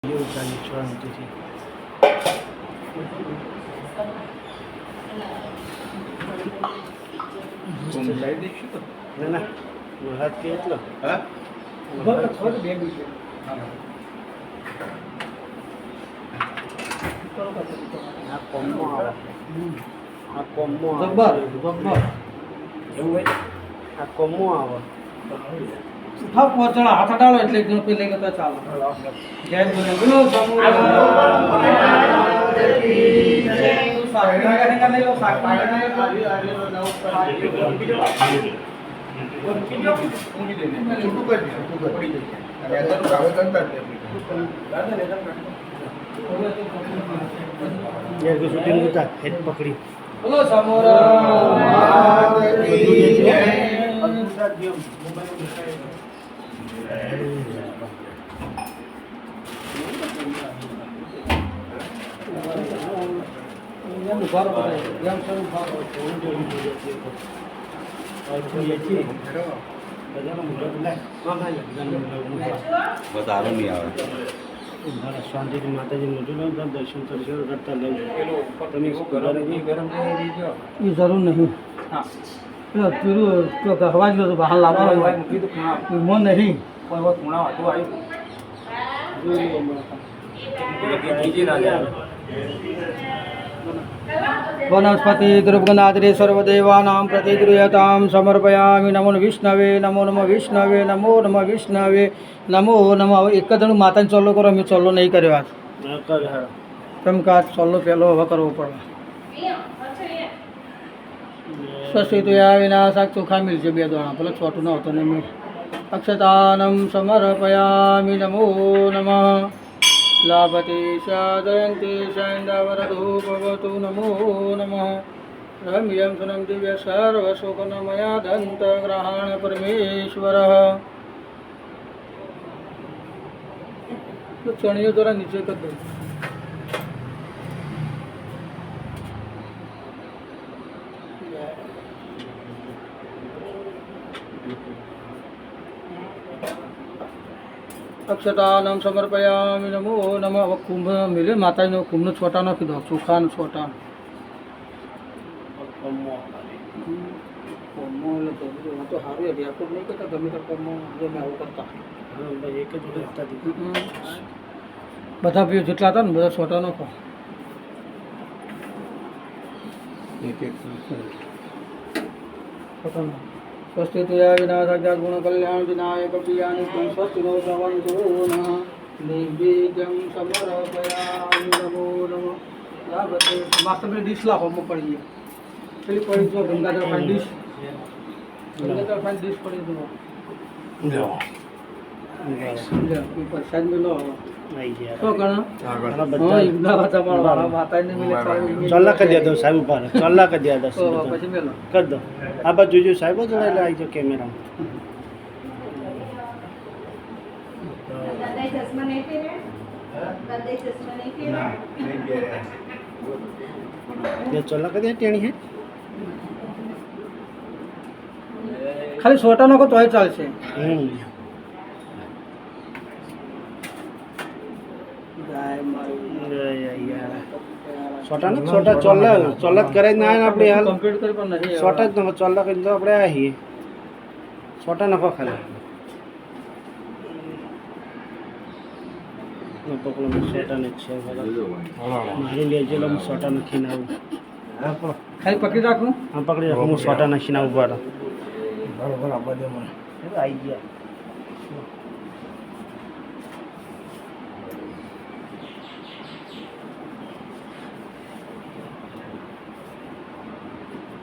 એવું ચાલે શાંતિથી. ના ના હાથ કે એટલો હા આ કોમમાં આવે આ કોમમાં જબ્બર જબ્બર એવું હોય આ કોમમાં આવે હા પહોંચણા હાથ અડાડો એટલે જ પેલે કરતા ચાલો જય બોલો શૂટિંગ હતા હેડ પકડી બોલો સમોરા વધારો નહીં આવે શાંતિથી માતાજી મોટું દર્શન કરતા લઉં તમે ગરમ એ જરૂર નહીં પેલો પેલું હવા જ બધું બહાર લાવવાનું એમાં નહીં વનસ્પતિ દ્રવ્યનાદરે સર્વદેવાનાં પ્રતિગૃહ્યતાં સમર્પયામિ નમો વિષ્ણવે નમો નમઃ વિષ્ણવે નમો નમઃ વિષ્ણવે નમો નમઃ. હવે એક જ જણ માતાને ચોલ્લો કરો, અમે ચોલ્લો નહીં કર્યો આજ કેમ કે આજ ચોલ્લો પહેલો હવે કરવો પડે. સ્વસ્તિ તુયા વિનાશાક ચોખા મિલશે બે દોણા પેલા છોટું ન હતો ને મેં અક્ષતાનમ સમર્પયામિ નમો નમઃ. લાભતે સાદયંતે સૈન્દાવરધૂપવતુ નમો નમઃ. રમ્યં સુનમ દિવ્ય સર્વશોકનમયા દંતગ્રહણ પરમેશ્વર. ચણીઓ દ્વારા નીચે કરી દઉં. અક્ષતાનમ સમર્પયામિ નમો નમઃ. હવે કુંભ મિલે માતાજીનો કુંભનો છોટા નાખી દો, ચોખાનો છોટા તો સારું રેકોર્ડ નહીં કરતા ગમે તે કોમમાં ગમે આવું કરતા એક જ હતા બધા પીઓ જેટલા હતા ને બધા છોટા નાખો. છોટા નાખો. સ્વસ્તિ તુયા વિનાશાક ગુણ કલ્યાણ વિનાયક પ્રિયાની સ્વસ્તિ નો શ્રવણ નઃ નિર્બીજમ સમર્પયામિ નમો નમઃ. બરાબર માસ્ટર પેલી ડીશ લાવો અમુક પડી પેલી પડી જો Gangadhar fine dish Gangadhar fine dish પડી જો પ્રસાદ મેલો શું ગણા માતાજી મિલે ચોલ્લા કરી દો સાહેબ ઉપર ચોલ્લા કરી દો પછી મેલો કરી દો. આ બાજુ જોજો સાહેબ જોડેલા આવી જાઓ કેમેરા. ये चोला कर दिया टेणी है ખાલી છોટા નાખો તોય ચાલશે. छोटा ना छोटा चोला चोला करे ना આપણે હાલ કમ્પ્લીટ કરી પણ નહીં छोटा જ चोला કરી તો આપણે આહી छोटा નાખો ખાલી પકડો छोटा ને છે મારી લેજે લો छोटा નાખીને આવું ખાલી પકડી રાખું. હા પકડી રાખો હું छोटा નાખીને આવું બરાબર બરોબર આપવા દે મને આવી ગયા.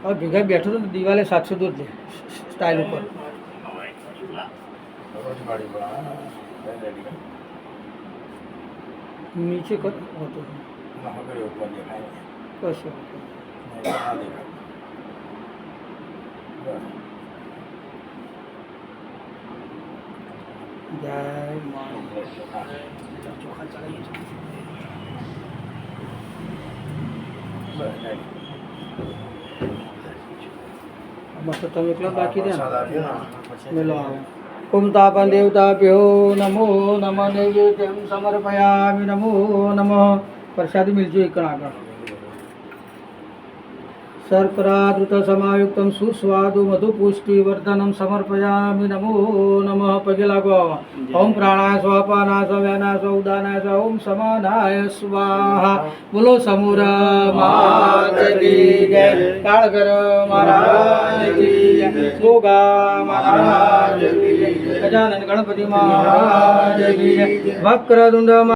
હવે ભેગા બેઠો તો દિવાલે 700 દૂર લે સ્ટાઇલ ઉપર નીચે કત હોતો કશું જય મા ચોખા ચડાવીએ બસ તો તમે એકલા બાકી રહ્યા મેલો આવે पुंतापन देवताभ्यो नमो नमः नैवेद्यं समर्पयामि नमो नमः प्रसादी मिलजो एक आगा शर्करादृत समायुक्तं सुस्वादु मधुपुष्टिवर्धनं समर्पयामि नमो नमः पगे लागो ओम प्राणाय स्वापानाय स्वाव्यानाय स्वउदानाय ओम समानाय स्वाहा बोलो समूर मात की जय काळगर महाराज की जय गोगा महाराज की जय गजानन गणपति महाराज की जय वक्रतुंड